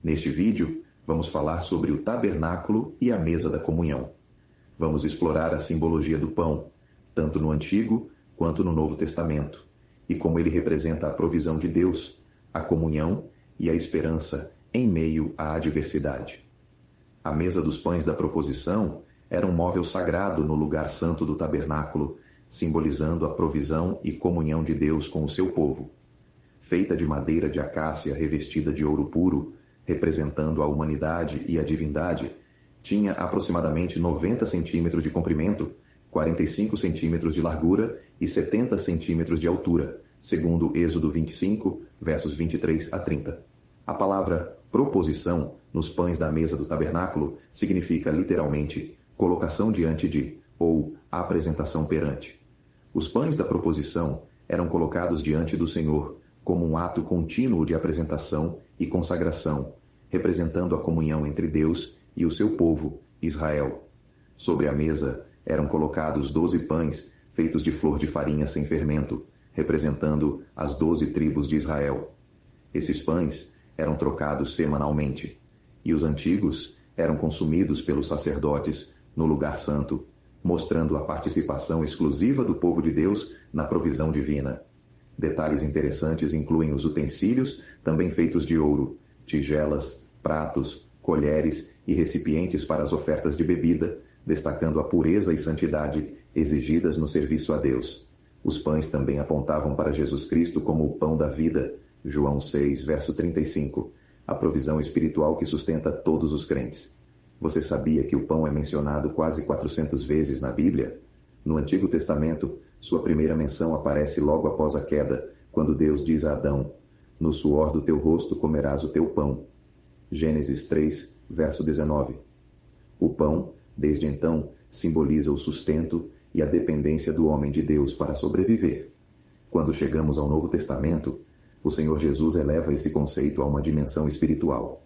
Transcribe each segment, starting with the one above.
Neste vídeo, vamos falar sobre o tabernáculo e a mesa da comunhão. Vamos explorar a simbologia do pão, tanto no Antigo quanto no Novo Testamento, e como ele representa a provisão de Deus, a comunhão e a esperança em meio à adversidade. A mesa dos pães da proposição era um móvel sagrado no lugar santo do tabernáculo, simbolizando a provisão e comunhão de Deus com o seu povo. Feita de madeira de acácia revestida de ouro puro, representando a humanidade e a divindade, tinha aproximadamente 90 centímetros de comprimento, 45 centímetros de largura e 70 centímetros de altura, segundo Êxodo 25, versos 23 a 30. A palavra proposição nos pães da mesa do tabernáculo significa literalmente colocação diante de, ou apresentação perante. Os pães da proposição eram colocados diante do Senhor como um ato contínuo de apresentação e consagração, representando a comunhão entre Deus e o seu povo, Israel. Sobre a mesa eram colocados 12 pães feitos de flor de farinha sem fermento, representando as 12 tribos de Israel. Esses pães eram trocados semanalmente, e os antigos eram consumidos pelos sacerdotes no lugar santo, mostrando a participação exclusiva do povo de Deus na provisão divina. Detalhes interessantes incluem os utensílios, também feitos de ouro, tigelas, pratos, colheres e recipientes para as ofertas de bebida, destacando a pureza e santidade exigidas no serviço a Deus. Os pães também apontavam para Jesus Cristo como o pão da vida, João 6, verso 35, a provisão espiritual que sustenta todos os crentes. Você sabia que o pão é mencionado quase 400 vezes na Bíblia? No Antigo Testamento, sua primeira menção aparece logo após a queda, quando Deus diz a Adão: "No suor do teu rosto comerás o teu pão." Gênesis 3, verso 19. O pão, desde então, simboliza o sustento e a dependência do homem de Deus para sobreviver. Quando chegamos ao Novo Testamento, o Senhor Jesus eleva esse conceito a uma dimensão espiritual.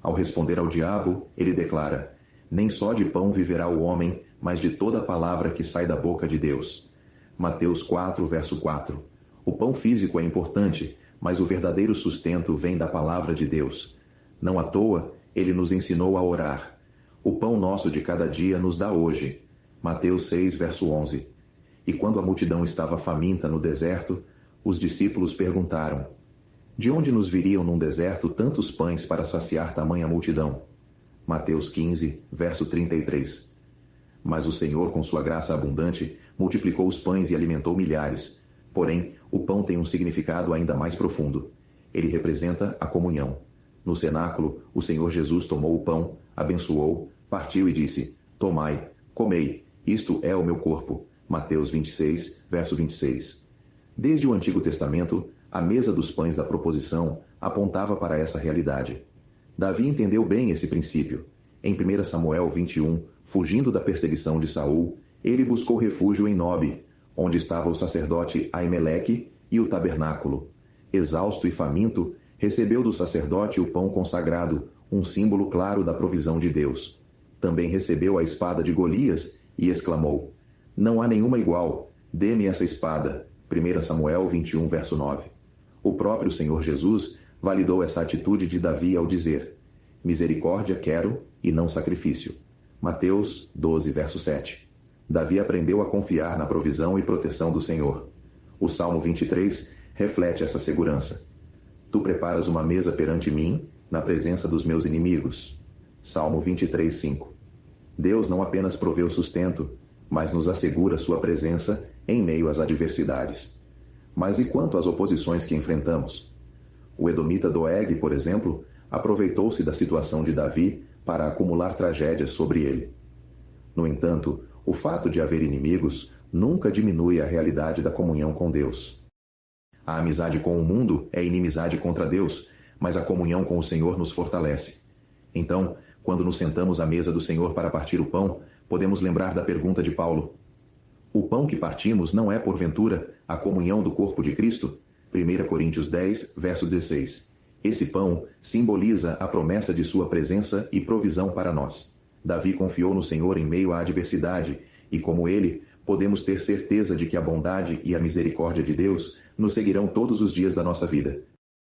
Ao responder ao diabo, ele declara: "Nem só de pão viverá o homem, mas de toda palavra que sai da boca de Deus." Mateus 4, verso 4. O pão físico é importante, mas o verdadeiro sustento vem da palavra de Deus. Não à toa, ele nos ensinou a orar: "O pão nosso de cada dia nos dá hoje." Mateus 6, verso 11. E quando a multidão estava faminta no deserto, os discípulos perguntaram: "De onde nos viriam num deserto tantos pães para saciar tamanha multidão?" Mateus 15, verso 33. Mas o Senhor, com sua graça abundante, multiplicou os pães e alimentou milhares. Porém, o pão tem um significado ainda mais profundo. Ele representa a comunhão. No cenáculo, o Senhor Jesus tomou o pão, abençoou, partiu e disse: "Tomai, comei, isto é o meu corpo." Mateus 26, verso 26. Desde o Antigo Testamento, a mesa dos pães da proposição apontava para essa realidade. Davi entendeu bem esse princípio. Em 1 Samuel 21, fugindo da perseguição de Saul, ele buscou refúgio em Nobe, onde estava o sacerdote Aimeleque e o tabernáculo. Exausto e faminto, recebeu do sacerdote o pão consagrado, um símbolo claro da provisão de Deus. Também recebeu a espada de Golias e exclamou: "Não há nenhuma igual, dê-me essa espada." 1 Samuel 21, verso 9. O próprio Senhor Jesus validou essa atitude de Davi ao dizer: "Misericórdia quero e não sacrifício." Mateus 12, verso 7. Davi aprendeu a confiar na provisão e proteção do Senhor. O Salmo 23 reflete essa segurança. "Tu preparas uma mesa perante mim, na presença dos meus inimigos." Salmo 23, 5. Deus não apenas provê o sustento, mas nos assegura sua presença em meio às adversidades. Mas e quanto às oposições que enfrentamos? O edomita Doeg, por exemplo, aproveitou-se da situação de Davi para acumular tragédias sobre ele. No entanto, o fato de haver inimigos nunca diminui a realidade da comunhão com Deus. A amizade com o mundo é inimizade contra Deus, mas a comunhão com o Senhor nos fortalece. Então, quando nos sentamos à mesa do Senhor para partir o pão, podemos lembrar da pergunta de Paulo: "O pão que partimos não é, porventura, a comunhão do corpo de Cristo?" 1 Coríntios 10, verso 16. Esse pão simboliza a promessa de sua presença e provisão para nós. Davi confiou no Senhor em meio à adversidade, e como ele, podemos ter certeza de que a bondade e a misericórdia de Deus nos seguirão todos os dias da nossa vida.